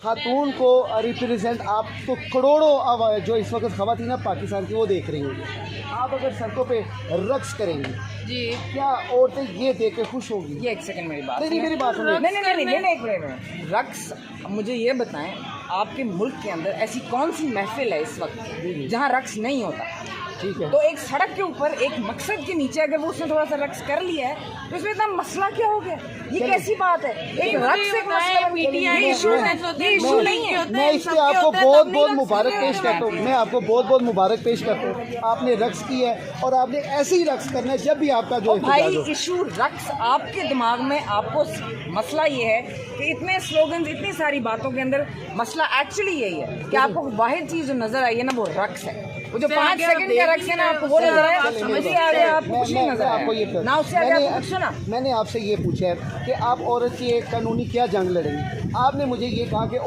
खातून को रिप्रेजेंट आप तो करोड़ों जो इस वक्त ख़वातीन पाकिस्तान की वो देख रही होंगी। आप अगर सड़कों पे रक्स करेंगी जी, क्या औरतें ये देख के खुश होगी? ये एक सेकंड मेरी बात नहीं, मेरी बात सुनिए। नहीं, एक मिनट। रक्स, मुझे ये बताएं, आपके मुल्क के अंदर ऐसी कौन सी महफिल है इस वक्त जहाँ रक्स नहीं होता? ठीक है, तो एक सड़क के ऊपर एक मकसद के नीचे अगर वो उसने थोड़ा सा रक्स कर लिया है तो इसमें इतना मसला क्या हो गया? ये कैसी बात है? एक रक्स एक मसला मैं इशू नहीं है। मैं इसके आपको बहुत बहुत मुबारक पेश करता हूँ। मैं आपको बहुत बहुत मुबारक पेश करता हूँ। आपने रक्स किया है और आपने ऐसे ही रक्स करना है जब भी आपका जो भाई एहतजाज हो। इशू रक्स, आपके दिमाग में आपको मसला ये है कि इतने स्लोगन्स, इतनी सारी बातों के अंदर मसला एक्चुअली यही है कि आपको वाहिद चीज़ जो नज़र आई है ना वो रक्स है। वो जो 5 सेकंड का रक्स है ना, आपको वो नजर आया, समझिए आ गया, आपको कुछ नहीं नजर आया ना, उससे आगे आपको कुछ सुना। मैंने आपसे ये पूछा है कि आप औरत की एक कानूनी क्या जंग लड़ेंगी। आपने मुझे ये कहा कि